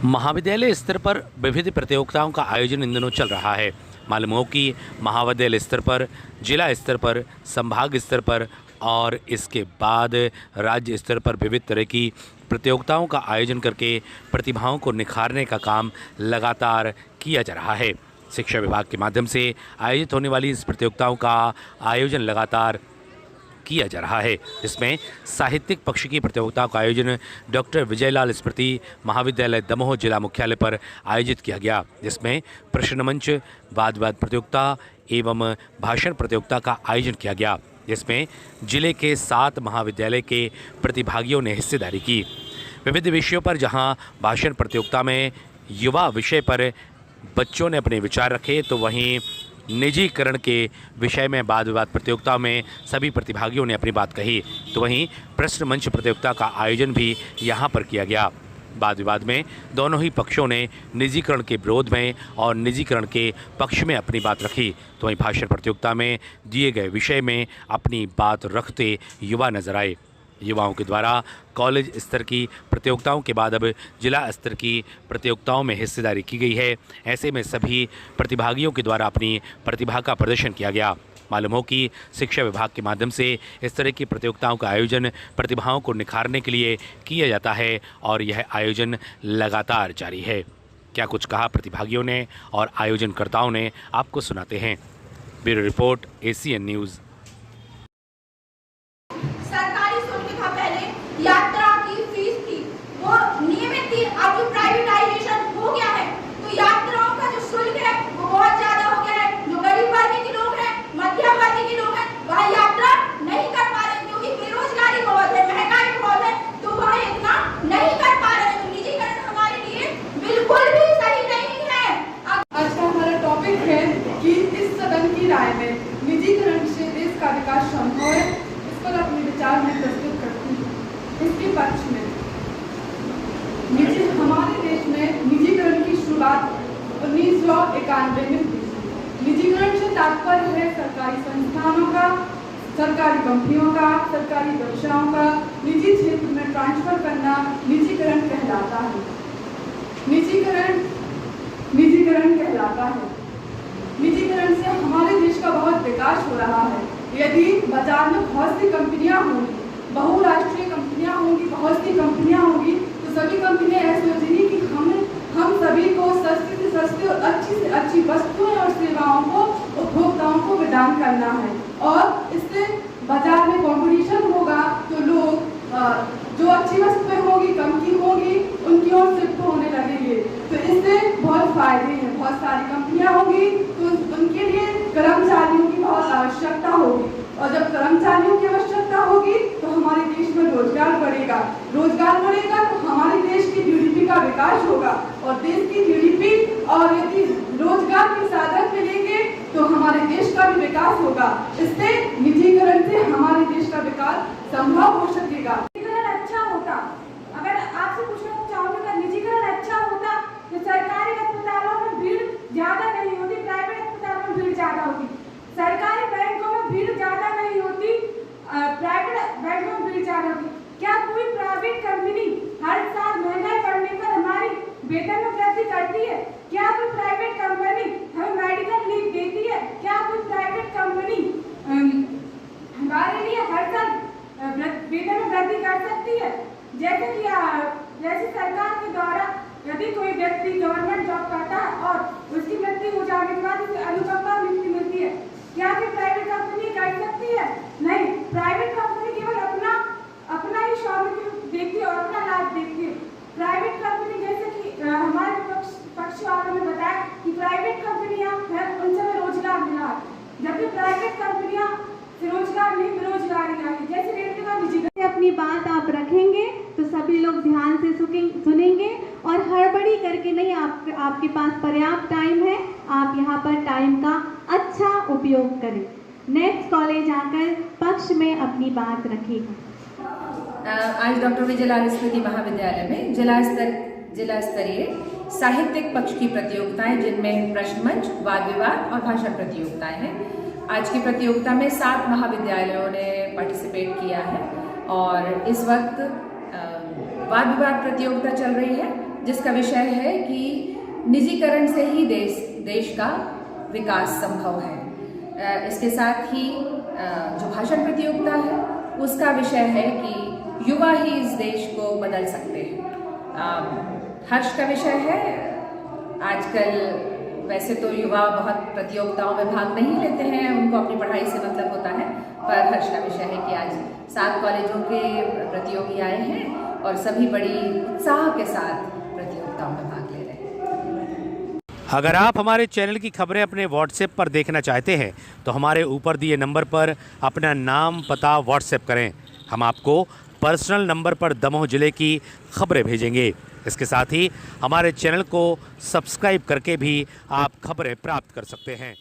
महाविद्यालय स्तर पर विविध प्रतियोगिताओं का आयोजन इन दिनों चल रहा है। मालूम हो कि महाविद्यालय स्तर पर, जिला स्तर पर, संभाग स्तर पर और इसके बाद राज्य स्तर पर विविध तरह की प्रतियोगिताओं का आयोजन करके प्रतिभाओं को निखारने का काम लगातार किया जा रहा है। शिक्षा विभाग के माध्यम से आयोजित होने वाली इस प्रतियोगिताओं का आयोजन लगातार किया जा रहा है, जिसमें साहित्यिक पक्ष की प्रतियोगिता का आयोजन डॉक्टर विजयलाल स्मृति महाविद्यालय दमोह जिला मुख्यालय पर आयोजित किया गया, जिसमें प्रश्न मंच, वाद विवाद प्रतियोगिता एवं भाषण प्रतियोगिता का आयोजन किया गया, जिसमें जिले के 7 महाविद्यालय के प्रतिभागियों ने हिस्सेदारी की। विविध विषयों पर जहां भाषण प्रतियोगिता में युवा विषय पर बच्चों ने अपने विचार रखे, तो वहीं निजीकरण के विषय में वाद विवाद प्रतियोगिता में सभी प्रतिभागियों ने अपनी बात कही। तो वहीं प्रश्न मंच प्रतियोगिता का आयोजन भी यहां पर किया गया। वाद विवाद में दोनों ही पक्षों ने निजीकरण के विरोध में और निजीकरण के पक्ष में अपनी बात रखी। तो वहीं भाषण प्रतियोगिता में दिए गए विषय में अपनी बात रखते युवा नजर आए। युवाओं के द्वारा कॉलेज स्तर की प्रतियोगिताओं के बाद अब जिला स्तर की प्रतियोगिताओं में हिस्सेदारी की गई है। ऐसे में सभी प्रतिभागियों के द्वारा अपनी प्रतिभा का प्रदर्शन किया गया। मालूम हो कि शिक्षा विभाग के माध्यम से इस तरह की प्रतियोगिताओं का आयोजन प्रतिभाओं को निखारने के लिए किया जाता है और यह आयोजन लगातार जारी है। क्या कुछ कहा प्रतिभागियों ने और आयोजनकर्ताओं ने, आपको सुनाते हैं। Bureau report, ACN news. यात्रा की फीस थी वो नियमित थी। अब जो प्राइवेटाइजेशन हो गया है तो यात्राओं का जो शुल्क है वो बहुत ज्यादा हो गया है। जो गरीब वर्ग के लोग हैं, मध्यम वर्ग के लोग हैं, वह यात्रा नहीं कर पा रहे क्योंकि बेरोजगारी बहुत है, महंगाई बहुत है, तो वह इतना नहीं कर पा रहे। तो निजीकरण हमारे लिए बिल्कुल भी सही नहीं है। आज का हमारा टॉपिक है कि इस सदन की राय में निजीकरण से देश का विकास संभव है। इस पर अपने विचार में प्रस्तुत करती हूँ। इसके पक्ष में हमारे देश में निजीकरण की शुरुआत 1991 में हुई। निजीकरण से तात्पर्य है सरकारी संस्थानों का, सरकारी कंपनियों का, सरकारी व्यवसायों का निजी क्षेत्र में ट्रांसफर करना निजीकरण कहलाता है। निजीकरण कहलाता है। निजीकरण से हमारे देश का बहुत विकास हो रहा है। यदि बाजार में बहुत सी कंपनियां होंगी, बहुराष्ट्रीय कंपनियां होंगी, बहुत सी कंपनियां होंगी, तो सभी कंपनियां ऐसी सोचेंगी कि हम सभी को सस्ती से सस्ती और अच्छी से अच्छी वस्तुएं और सेवाओं को उपभोक्ताओं को प्रदान करना है। और इससे बाजार में कंपटीशन होगा तो लोग जो अच्छी वस्तुएं होगी, कम की होगी, उनकी ओर शिफ्ट होने लगेंगे। तो इससे बहुत फायदे हैं। बहुत सारी कंपनियां होगी तो उनके लिए कर्मचारियों की बहुत आवश्यकता होगी, और जब कर्मचारियों की आवश्यकता होगी तो हमारे देश में रोजगार बढ़ेगा। रोजगार बढ़ेगा तो हमारे देश की GDP का विकास होगा, और देश की GDP और यदि रोजगार के साधन मिलेंगे तो हमारे देश का भी विकास होगा। इससे निजीकरण से हमारे देश का विकास संभव हो सकेगा। निजीकरण अच्छा होता, अगर आपसे पूछना चाहूँगी अगर निजीकरण अच्छा होता तो सरकारी अस्पतालों में भीड़ ज्यादा नहीं होती, प्राइवेट अस्पतालों में भीड़ ज्यादा होती। सरकारी बैंकों में भीड़ ज्यादा नहीं होती, प्राइवेट बैंकों में भीड़ ज्यादा होती। क्या कोई प्राइवेट कंपनी हर साल महंगाई बढ़ने पर हमारी वेतन में वृद्धि करती है? क्या कोई प्राइवेट कंपनी हमें मेडिकल लीव देती है? क्या कोई प्राइवेट कंपनी हमारे लिए हर साल वेतन में वृद्धि कर सकती है? जैसे सरकार के द्वारा यदि कोई व्यक्ति गवर्नमेंट जॉब करता है और उसकी मृत्यु हो जाने के बाद उसे अनुकंपा मिलती है, क्या कोई प्राइवेट कंपनी कर सकती है? नहीं। प्राइवेट कंपनी केवल अपना ही स्वामित्व देखती है और अपना लाभ देखती है। प्राइवेट कंपनी जैसे कि हमारे पक्ष वालों ने बताया कि प्राइवेट कंपनियां हैं, उनसे हमें रोजगार मिला है, जबकि प्राइवेट कंपनियां से रोजगार नहीं, बेरोजगारी आई। जैसे रेलवे का निजीकरण। अपनी बात आप रखेंगे तो सभी लोग ध्यान से सुनेंगे और हड़बड़ी करके नहीं। आपके पास पर्याप्त टाइम है, आप यहाँ पर टाइम का अच्छा उपयोग करें। नेक्स्ट कॉलेज आकर पक्ष में अपनी बात रखेगा। आज डॉक्टर विजयलाल स्मृति महाविद्यालय में जिला स्तरीय साहित्यिक पक्ष की प्रतियोगिताएं, जिनमें प्रश्न मंच, वाद विवाद और भाषण प्रतियोगिताएं हैं। आज की प्रतियोगिता में 7 महाविद्यालयों ने पार्टिसिपेट किया है और इस वक्त वाद विवाद प्रतियोगिता चल रही है। जिसका विषय है कि निजीकरण से ही देश का विकास संभव है। इसके साथ ही जो भाषण प्रतियोगिता है उसका विषय है कि युवा ही इस देश को बदल सकते हैं। हर्ष का विषय है, आजकल वैसे तो युवा बहुत प्रतियोगिताओं में भाग नहीं लेते हैं, उनको अपनी पढ़ाई से मतलब होता है, पर हर्ष का विषय है कि आज 7 कॉलेजों के प्रतियोगी आए हैं और सभी बड़ी उत्साह के साथ प्रतियोगिताओं में भाग ले रहे हैं। अगर आप हमारे चैनल की खबरें अपने व्हाट्सएप पर देखना चाहते हैं तो हमारे ऊपर दिए नंबर पर अपना नाम पता व्हाट्सएप करें। हम आपको पर्सनल नंबर पर दमोह ज़िले की खबरें भेजेंगे। इसके साथ ही हमारे चैनल को सब्सक्राइब करके भी आप खबरें प्राप्त कर सकते हैं।